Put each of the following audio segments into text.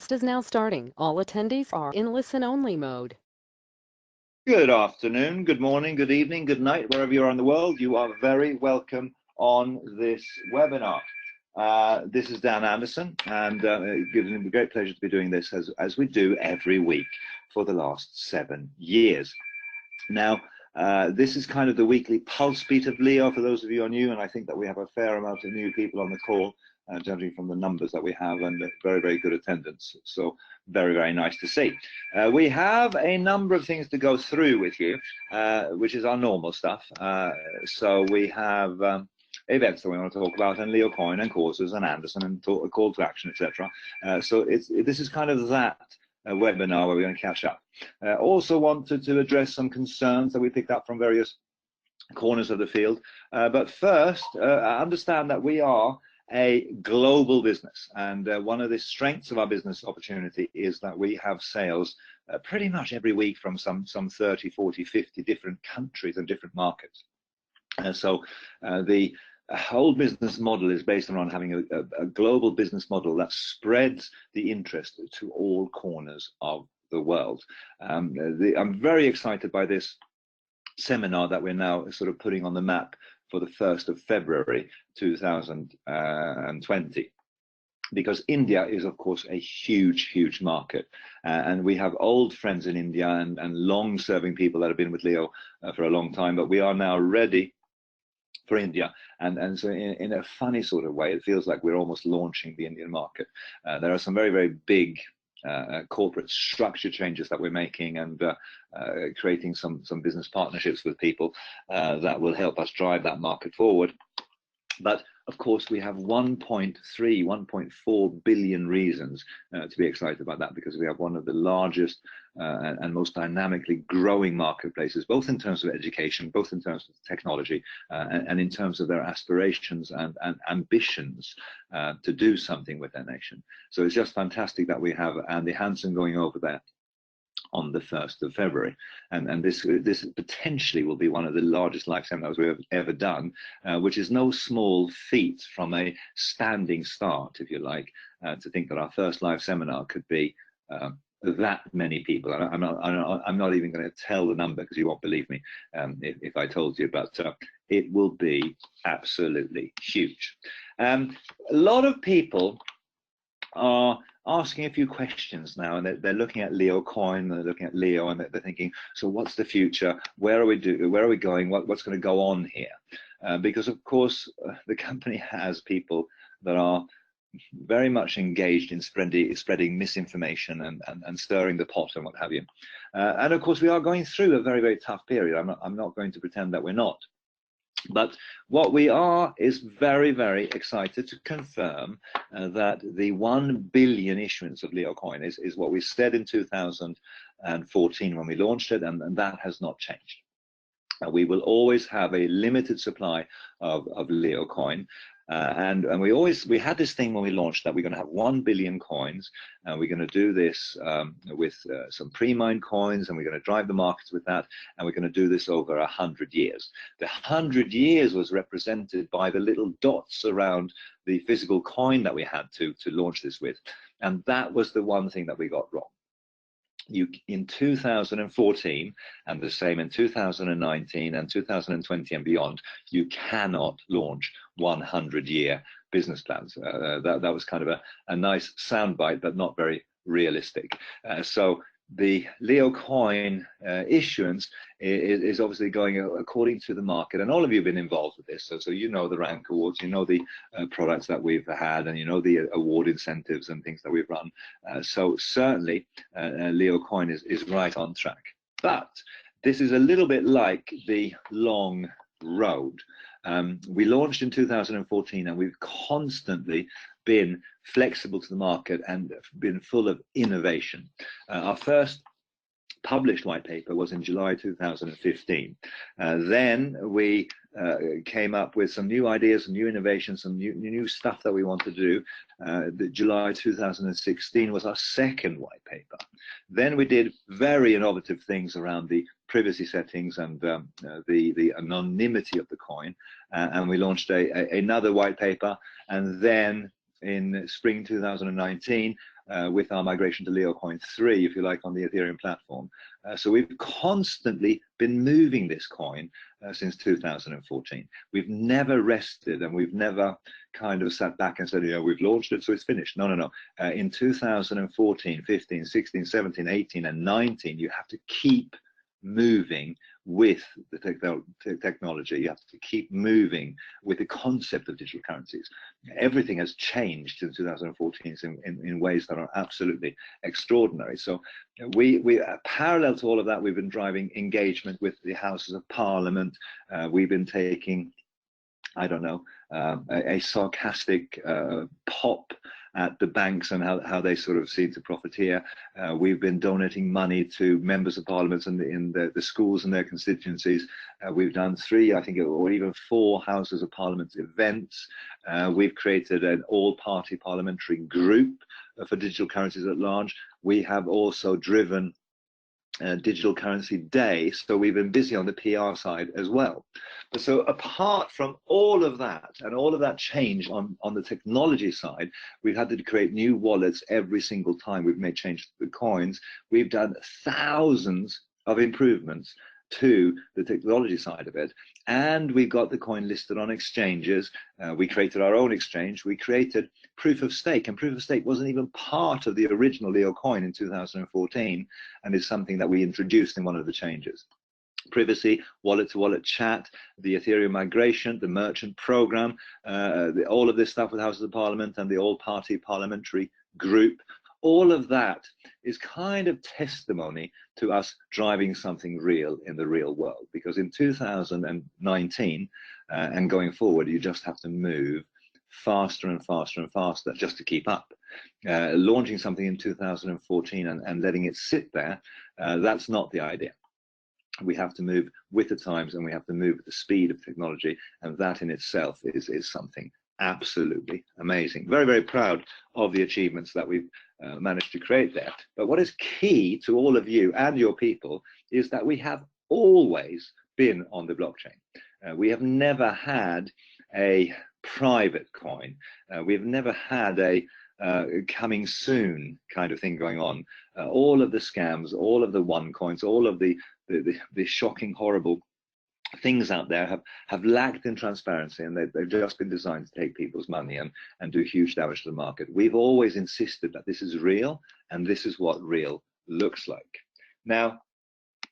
Broadcast is now starting. All attendees are in listen-only mode. Good afternoon, good morning, good evening, good night, wherever you are in the world. You are very welcome on this webinar. This is Dan Anderson, and it gives me a great pleasure to be doing this as we do every week for the last 7 years. Now, this is kind of the weekly pulse beat of Leo for those of you who are new, and I think that we have a fair amount of new people on the call, judging from the numbers that we have, and very, very good attendance. So very, very nice to see. We have a number of things to go through with you, which is our normal stuff. So we have events that we want to talk about, and Leo Coin, and courses, and Anderson, and a call to action, etc. So this is kind of that webinar where we're going to catch up. Also wanted to address some concerns that we picked up from various corners of the field. But first, understand that we are a global business, and one of the strengths of our business opportunity is that we have sales pretty much every week from some 30, 40, 50 different countries and different markets. So the whole business model is based around having a global business model that spreads the interest to all corners of the world. I'm very excited by this seminar that we're now sort of putting on the map for the 1st of February 2020, because India is, of course, a huge market, and we have old friends in India and long-serving people that have been with Leo for a long time, but we are now ready for India, and so in a funny sort of way, it feels like we're almost launching the Indian market. There are some very big corporate structure changes that we're making, and creating some business partnerships with people that will help us drive that market forward. But of course, we have 1.4 billion reasons to be excited about that, because we have one of the largest and most dynamically growing marketplaces, both in terms of education, both in terms of technology, and in terms of their aspirations and ambitions to do something with their nation. So it's just fantastic that we have Andy Hansen going over there on the 1st of February, and this potentially will be one of the largest live seminars we've ever done, which is no small feat from a standing start, if you like, to think that our first live seminar could be that many people. I'm not even going to tell the number, because you won't believe me if I told you, but it will be absolutely huge. A lot of people are asking a few questions now, and they're looking at Leo Coin, they're looking at Leo, and they're thinking, so what's the future? Where are we going? What's going to go on here? Because of course the company has people that are very much engaged in spreading misinformation and stirring the pot and what have you. And of course we are going through a very tough period. I'm not going to pretend that we're not. But what we are is very excited to confirm that the 1 billion issuance of Leo Coin is what we said in 2014 when we launched it, and that has not changed. We will always have a limited supply of Leo Coin. And we had this thing when we launched that we're going to have 1 billion coins, and we're going to do this with some pre-mined coins, and we're going to drive the markets with that, and we're going to do this over 100 years. The 100 years was represented by the little dots around the physical coin that we had to launch this with, and that was the one thing that we got wrong. In 2014, and the same in 2019 and 2020 and beyond, you cannot launch 100-year business plans. That was kind of a nice soundbite, but not very realistic. So the Leo Coin issuance is obviously going according to the market, and all of you have been involved with this, so you know the rank awards, you know the products that we've had, and you know the award incentives and things that we've run. So certainly Leo Coin is right on track. But this is a little bit like the long road. We launched in 2014, and we've constantly been flexible to the market and been full of innovation. Our first published white paper was in July 2015. Then we came up with some new ideas, some new innovations, some new stuff that we want to do. July 2016 was our second white paper. Then we did very innovative things around the privacy settings and the anonymity of the coin, and we launched another white paper. And then in spring 2019, with our migration to Leocoin 3, if you like, on the Ethereum platform. So we've constantly been moving this coin since 2014. We've never rested, and we've never kind of sat back and said, you know, we've launched it, so it's finished. No, no, no. In 2014, 15, 16, 17, 18, and 19, you have to keep moving with the technology. You have to keep moving with the concept of digital currencies. Everything has changed in 2014 in ways that are absolutely extraordinary. So we parallel to all of that, we've been driving engagement with the Houses of Parliament. We've been taking, I don't know, a sarcastic pop at the banks and how they sort of seem to profiteer. We've been donating money to members of parliament and in the schools and their constituencies. We've done 3, I think, or even 4 Houses of Parliament events. We've created an all-party parliamentary group for digital currencies at large. We have also driven Digital Currency Day, so we've been busy on the PR side as well. But so apart from all of that and all of that change on the technology side, we've had to create new wallets every single time we've made change to the coins. We've done thousands of improvements to the technology side of it, and we got the coin listed on exchanges. We created our own exchange. We created proof of stake, and proof of stake wasn't even part of the original Leo coin in 2014, and is something that we introduced in one of the changes. Privacy, wallet-to-wallet chat, the Ethereum migration, the merchant program, all of this stuff with Houses of Parliament and the all-party parliamentary group. All of that is kind of testimony to us driving something real in the real world, because in 2019 and going forward, you just have to move faster and faster and faster just to keep up. Launching something in 2014 and letting it sit there, that's not the idea. We have to move with the times, and we have to move with the speed of technology, and that in itself is something absolutely amazing. Very, very proud of the achievements that we've managed to create there. But what is key to all of you and your people is that we have always been on the blockchain. We have never had a private coin. We've never had a coming soon kind of thing going on. All of the scams, all of the one coins, all of the shocking, horrible things out there have lacked in transparency, and they've just been designed to take people's money and do huge damage to the market. We've always insisted that this is real, and this is what real looks like. Now,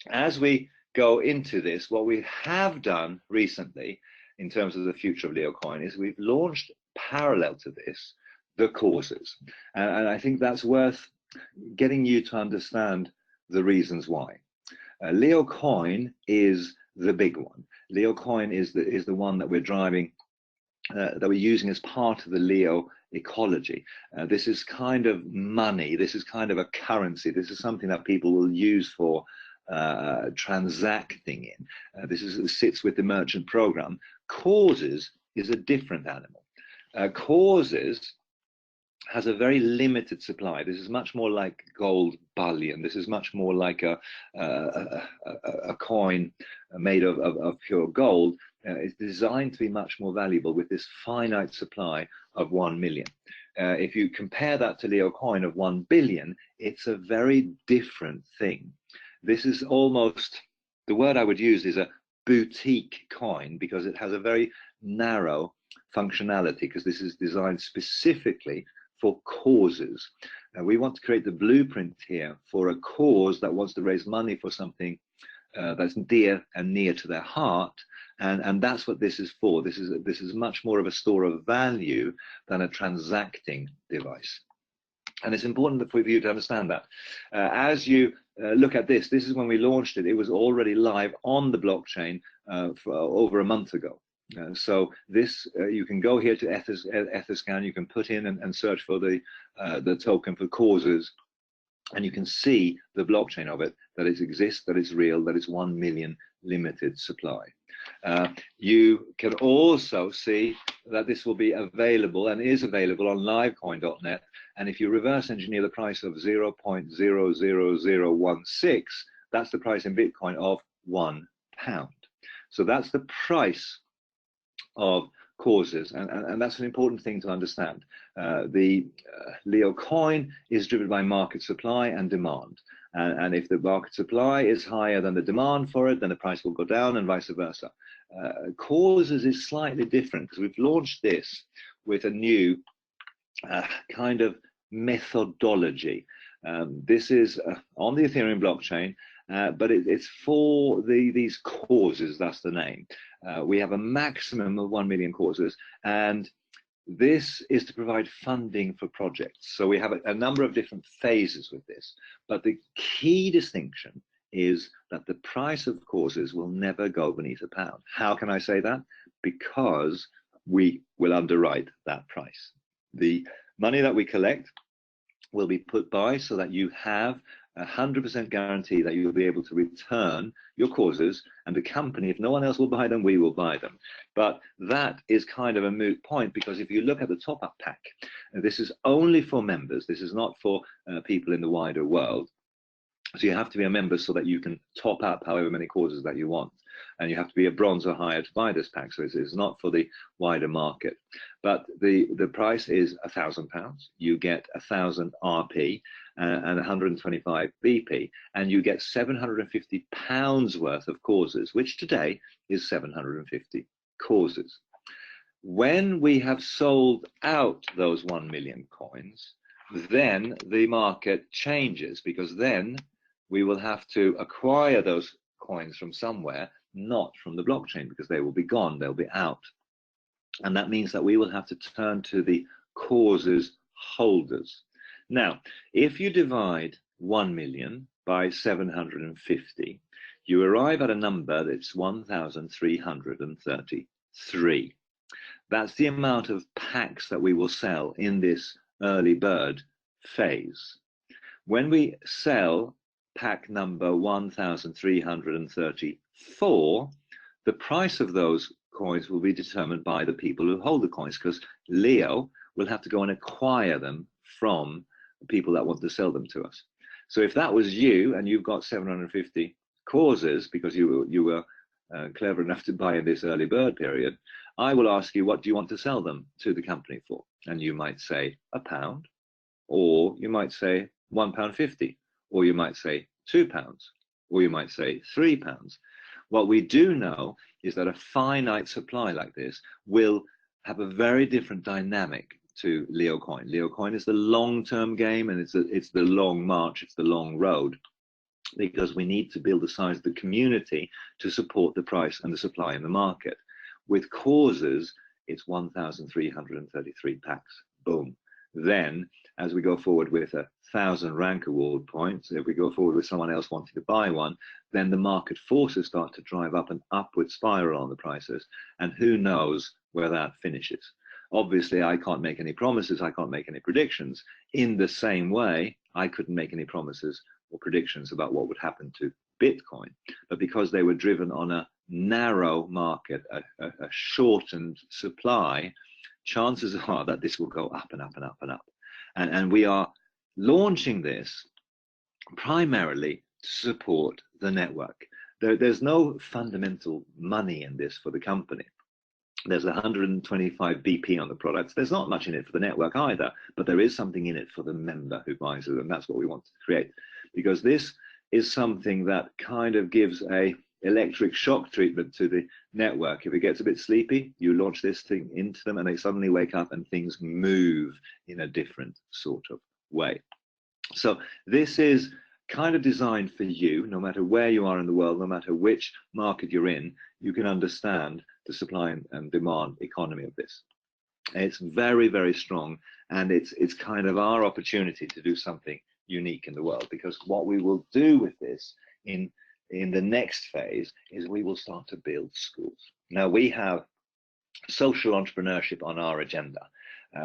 as we go into this, what we have done recently in terms of the future of Leocoin is we've launched parallel to this the causes, and I think that's worth getting you to understand the reasons why. Leocoin is the big one. Leocoin is the one that we're driving, that we're using as part of the Leo ecology. This is kind of money. This is kind of a currency. This is something that people will use for transacting in. This sits with the merchant program. Causes is a different animal. Causes has a very limited supply. This is much more like gold bullion. This is much more like a coin made of pure gold. It's designed to be much more valuable with this finite supply of 1 million. If you compare that to Leo coin of 1 billion, it's a very different thing. This is almost, the word I would use is a boutique coin, because it has a very narrow functionality, because this is designed specifically for causes. We want to create the blueprint here for a cause that wants to raise money for something that's dear and near to their heart, and that's what this is for. This is much more of a store of value than a transacting device. And it's important for you to understand that. As you look at this is when we launched it. It was already live on the blockchain for over a month ago. So this, you can go here to Etherscan, you can put in and search for the token for causes, and you can see the blockchain of it, that it exists, that it's real, that it's 1 million limited supply. You can also see that this will be available and is available on livecoin.net, and if you reverse engineer the price of 0.00016, that's the price in Bitcoin of £1. So that's the price of causes, and that's an important thing to understand. The Leo coin is driven by market supply and demand. And if the market supply is higher than the demand for it, then the price will go down and vice versa. Causes is slightly different because we've launched this with a new kind of methodology. This is on the Ethereum blockchain, but it's for these causes, that's the name. We have a maximum of 1 million causes, and this is to provide funding for projects. So we have a number of different phases with this, but the key distinction is that the price of causes will never go beneath £1. How can I say that? Because we will underwrite that price. The money that we collect will be put by so that you have 100% guarantee that you'll be able to return your causes, and the company, if no one else will buy them, we will buy them. But that is kind of a moot point, because if you look at the top-up pack, this is only for members. This is not for people in the wider world. So you have to be a member so that you can top up however many causes that you want. And you have to be a bronze or higher to buy this pack. So it's not for the wider market. But the price is £1,000. You get 1,000 RP and 125 BP. And you get £750 worth of causes, which today is 750 causes. When we have sold out those 1 million coins, then the market changes, because then we will have to acquire those coins from somewhere, not from the blockchain, because they will be gone, they'll be out. And that means that we will have to turn to the causes holders. Now, if you divide 1 million by 750, you arrive at a number that's 1,333. That's the amount of packs that we will sell in this early bird phase. When we sell pack number 1,334, the price of those coins will be determined by the people who hold the coins, because Leo will have to go and acquire them from the people that want to sell them to us. So if that was you and you've got 750 causes because you were clever enough to buy in this early bird period, I will ask you, what do you want to sell them to the company for? And you might say £1, or you might say £1.50, or you might say £2, or you might say £3. What we do know is that a finite supply like this will have a very different dynamic to Leo coin. Leo coin is the long-term game, and it's the long march, it's the long road, because we need to build the size of the community to support the price and the supply in the market. With causes, it's 1,333 packs. Boom. Then, as we go forward with 1,000 rank award points, if we go forward with someone else wanting to buy one, then the market forces start to drive up an upward spiral on the prices, and who knows where that finishes. Obviously, I can't make any promises, I can't make any predictions. In the same way, I couldn't make any promises or predictions about what would happen to Bitcoin, but because they were driven on a narrow market, a shortened supply, chances are that this will go up and up and up and up. And we are launching this primarily to support the network. There's no fundamental money in this for the company. There's 125 BP on the products. There's not much in it for the network either, but there is something in it for the member who buys it, and that's what we want to create, because this is something that kind of gives a electric shock treatment to the network. If it gets a bit sleepy, you launch this thing into them and they suddenly wake up and things move in a different sort of way. So this is kind of designed for you, no matter where you are in the world, no matter which market you're in, you can understand the supply and demand economy of this. It's very, very strong, and it's kind of our opportunity to do something unique in the world, because what we will do with this in the next phase is we will start to build schools. Now, we have social entrepreneurship on our agenda.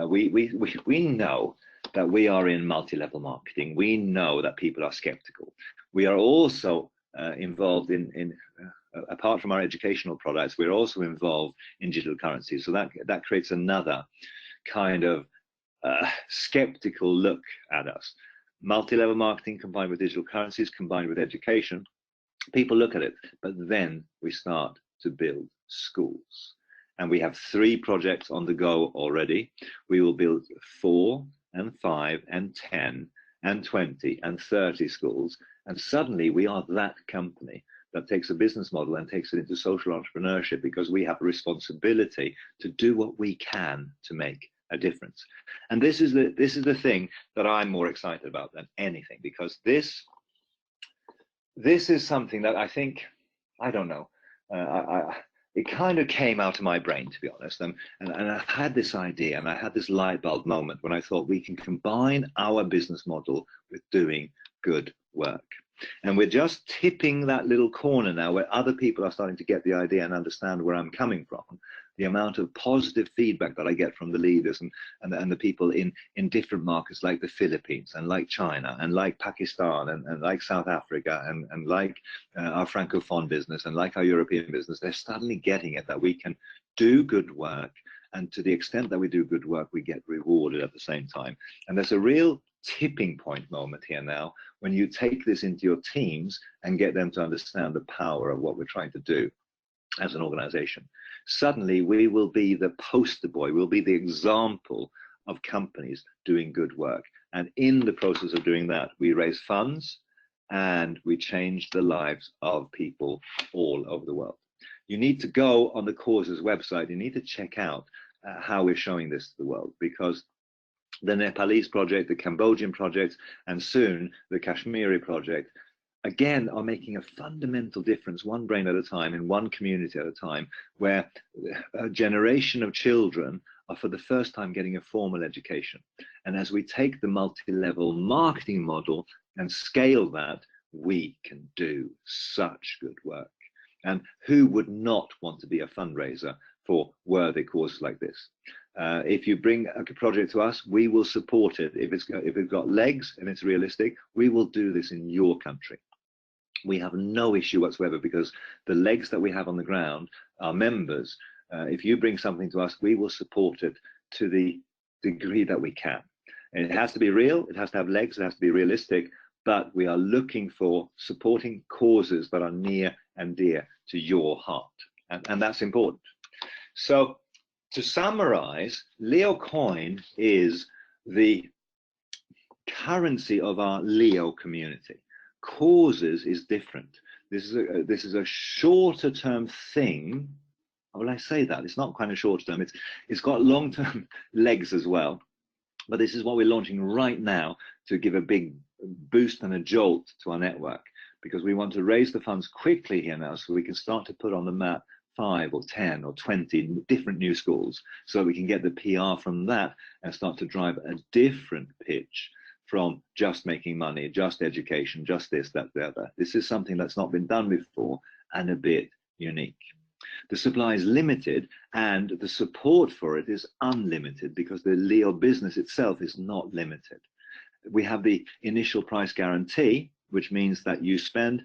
We know that we are in multi-level marketing. We know that people are skeptical. We are also involved in apart from our educational products, we're also involved in digital currencies. So that creates another kind of skeptical look at us. Multi-level marketing combined with digital currencies, combined with education, people look at it, but then we start to build schools. and we have 3 projects on the go already. We will build 4 and 5 and 10 and 20 and 30 schools, and suddenly we are that company that takes a business model and takes it into social entrepreneurship, because we have a responsibility to do what we can to make a difference. And this is the thing that I'm more excited about than anything, because this is something that I think, I don't know, it kind of came out of my brain, to be honest, and I had this idea, and I had this light bulb moment when I thought we can combine our business model with doing good work. And we're just tipping that little corner now where other people are starting to get the idea and understand where I'm coming from. The amount of positive feedback that I get from the leaders and the people in different markets like the Philippines and like China and like Pakistan and like South Africa and like our Francophone business and like our European business, they're suddenly getting it that we can do good work. And to the extent that we do good work, we get rewarded at the same time. And there's a real tipping point moment here now when you take this into your teams and get them to understand the power of what we're trying to do as an organization. Suddenly we will be the poster boy, we'll be the example of companies doing good work. And in the process of doing that, we raise funds and we change the lives of people all over the world. You need to go on the cause's website, you need to check out how we're showing this to the world, because the Nepalese project, the Cambodian project, and soon the Kashmiri project, again, are making a fundamental difference, one brain at a time, in one community at a time, where a generation of children are for the first time getting a formal education. And as we take the multi-level marketing model and scale that, we can do such good work. And who would not want to be a fundraiser for worthy causes like this? If you bring a project to us, we will support it. If it's got legs and it's realistic, we will do this in your country. We have no issue whatsoever, because the legs that we have on the ground are members. If you bring something to us, we will support it to the degree that we can. And it has to be real, it has to have legs, it has to be realistic, but we are looking for supporting causes that are near and dear to your heart. And that's important. So to summarize, Leo coin is the currency of our Leo community. Causes is different. This is a shorter term thing. How will I say that? It's not kind of short term. It's got long term legs as well. But this is what we're launching right now to give a big boost and a jolt to our network, because we want to raise the funds quickly here now, so we can start to put on the map 5 or 10 or 20 different new schools, so we can get the PR from that and start to drive a different pitch from just making money, just education, just this, that, the other. This is something that's not been done before and a bit unique. The supply is limited and the support for it is unlimited, because the Leo business itself is not limited. We have the initial price guarantee, which means that you spend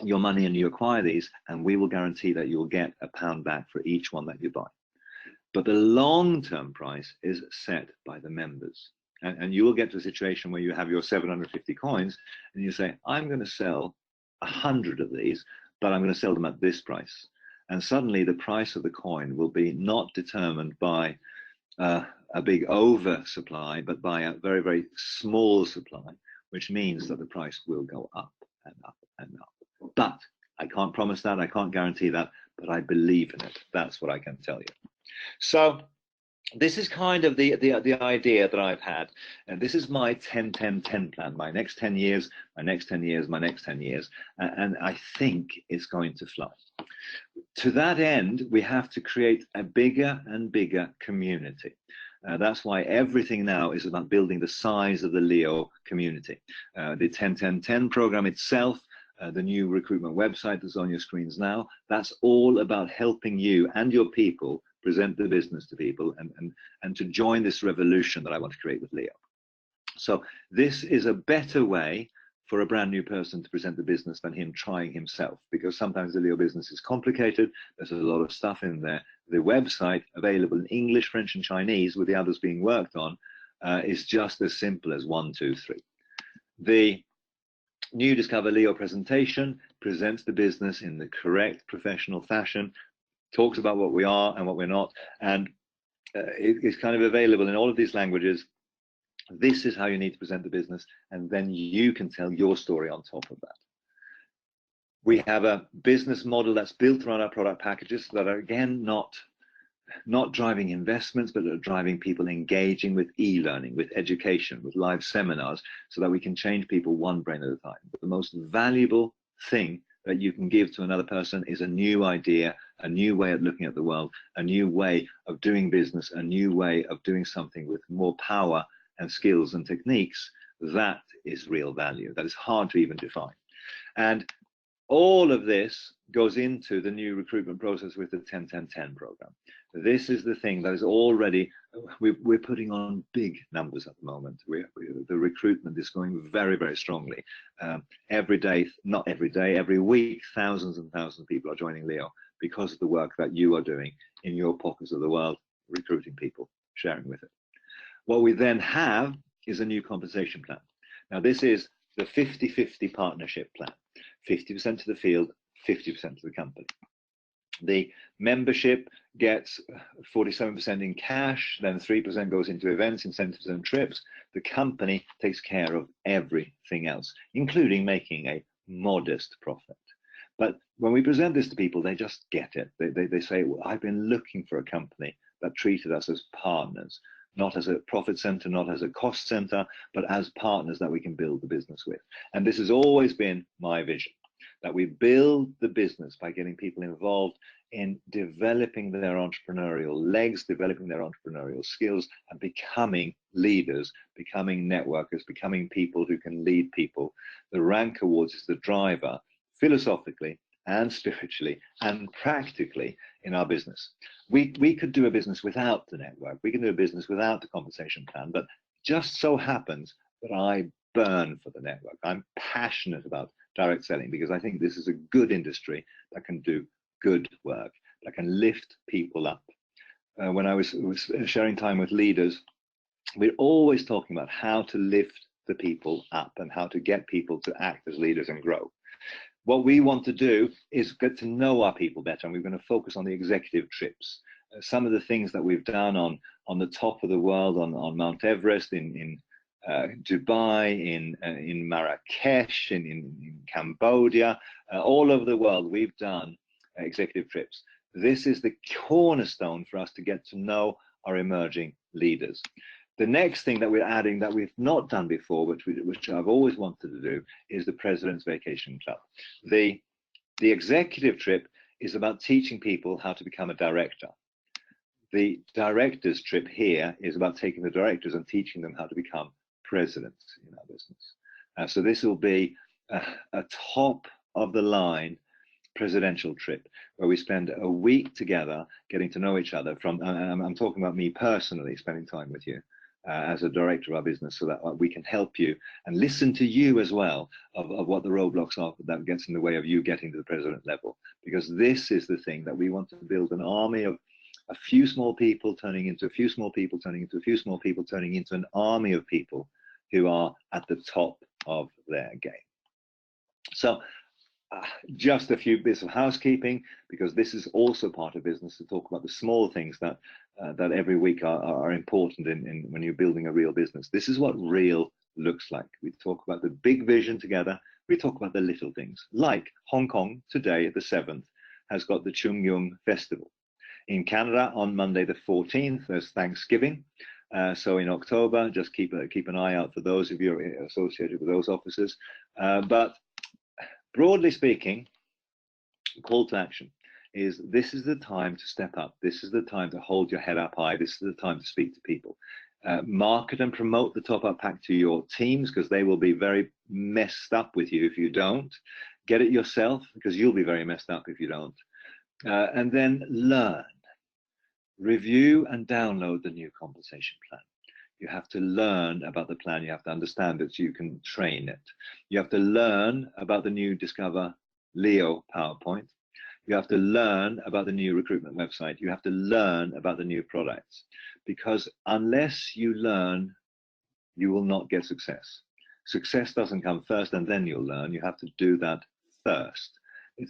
your money and you acquire these, and we will guarantee that you'll get £1 back for each one that you buy. But the long-term price is set by the members. And you will get to a situation where you have your 750 coins and you say, I'm going to sell 100 of these, but I'm going to sell them at this price. And suddenly the price of the coin will be not determined by a big oversupply, but by a very, very small supply, which means that the price will go up and up and up. But I can't promise that, I can't guarantee that, but I believe in it. That's what I can tell you. So this is kind of the idea that I've had, and this is my 10-10-10 plan, my next 10 years, my next 10 years, my next 10 years, and I think it's going to fly. To that end, we have to create a bigger and bigger community. That's why everything now is about building the size of the Leo community. The 10-10-10 program itself, the new recruitment website that's on your screens now, that's all about helping you and your people present the business to people and to join this revolution that I want to create with Leo. So this is a better way for a brand new person to present the business than him trying himself, because sometimes the Leo business is complicated. There's a lot of stuff in there. The website, available in English, French, and Chinese, with the others being worked on, is just as simple as 1, 2, 3. The new Discover Leo presentation presents the business in the correct professional fashion, talks about what we are and what we're not, and it's kind of available in all of these languages. This is how you need to present the business, and then you can tell your story on top of that. We have a business model that's built around our product packages that are, again, not driving investments, but are driving people engaging with e-learning, with education, with live seminars, so that we can change people one brain at a time. But the most valuable thing that you can give to another person is a new idea, a new way of looking at the world, a new way of doing business, a new way of doing something with more power and skills and techniques. That is real value. That is hard to even define. And all of this goes into the new recruitment process with the 10-10-10 program. This is the thing that is already, we're putting on big numbers at the moment. The recruitment is going very, very strongly. Every day, not every day, every week, thousands and thousands of people are joining Leo because of the work that you are doing in your pockets of the world, recruiting people, sharing with it. What we then have is a new compensation plan. Now, this is the 50-50 partnership plan. 50% to the field, 50% to the company. The membership gets 47% in cash, then 3% goes into events, incentives, and trips. The company takes care of everything else, including making a modest profit. But when we present this to people, they just get it. They say, well, I've been looking for a company that treated us as partners, not as a profit center, not as a cost center, but as partners that we can build the business with. And this has always been my vision, that we build the business by getting people involved in developing their entrepreneurial legs, developing their entrepreneurial skills, and becoming leaders, becoming networkers, becoming people who can lead people. The Rank Awards is the driver, philosophically and spiritually and practically, in our business. We could do a business without the network. We can do a business without the compensation plan, but just so happens that I burn for the network. I'm passionate about direct selling because I think this is a good industry that can do good work, that can lift people up. When I was sharing time with leaders, we're always talking about how to lift the people up and how to get people to act as leaders and grow. What we want to do is get to know our people better, and we're going to focus on the executive trips. Some of the things that we've done on the top of the world, on Mount Everest, in Dubai, in Marrakesh, in Cambodia, all over the world, we've done executive trips. This is the cornerstone for us to get to know our emerging leaders. The next thing that we're adding that we've not done before, which I've always wanted to do, is the President's Vacation Club. The executive trip is about teaching people how to become a director. The director's trip here is about taking the directors and teaching them how to become presidents in our business. So this will be a top of the line presidential trip where we spend a week together getting to know each other. I'm talking about me personally, spending time with you as a director of our business, so that we can help you and listen to you as well of what the roadblocks are that gets in the way of you getting to the president level. Because this is the thing that we want to build, an army of a few small people turning into a few small people, turning into a few small people, turning into an army of people who are at the top of their game. So just a few bits of housekeeping, because this is also part of business, to talk about the small things that every week are important in when you're building a real business. This is what real looks like. We talk about the big vision together. We talk about the little things, like Hong Kong today, the 7th, has got the Chung Yung Festival. In Canada, on Monday the 14th, there's Thanksgiving. So in October, just keep an eye out for those of you associated with those offices. But broadly speaking, call to action is, this is the time to step up. This is the time to hold your head up high. This is the time to speak to people. Market and promote the Top Up Pack to your teams, because they will be very messed up with you if you don't. Get it yourself, because you'll be very messed up if you don't. And then learn. Review and download the new compensation plan. You have to learn about the plan. You have to understand it so you can train it. You have to learn about the new Discover Leo PowerPoint. You have to learn about the new recruitment website. You have to learn about the new products, because unless you learn, you will not get success. Success doesn't come first and then you'll learn. You have to do that first.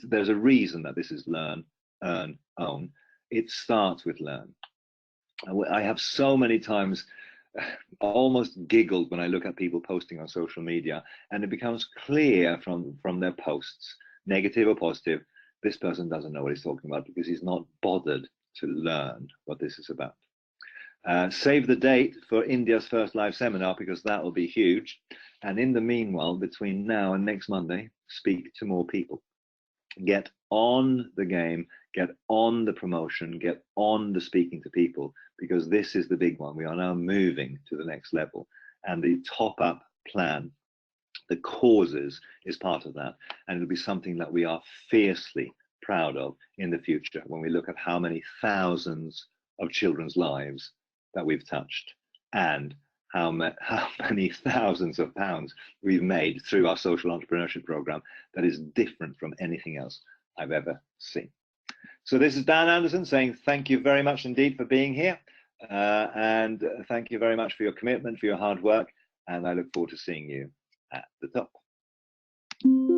There's a reason that this is learn earn, own. It starts with learn. I have so many times almost giggled when I look at people posting on social media, and it becomes clear from their posts, negative or positive, this person doesn't know what he's talking about because he's not bothered to learn what this is about. Save the date for India's first live seminar, because that will be huge. And in the meanwhile, between now and next Monday, speak to more people. Get on the game, get on the promotion, get on the speaking to people, because this is the big one. We are now moving to the next level. And the top-up plan, the causes, is part of that. And it'll be something that we are fiercely proud of in the future when we look at how many thousands of children's lives that we've touched, and how many thousands of pounds we've made through our social entrepreneurship program that is different from anything else I've ever seen. So this is Dan Anderson saying thank you very much indeed for being here, and thank you very much for your commitment, for your hard work, and I look forward to seeing you at the top.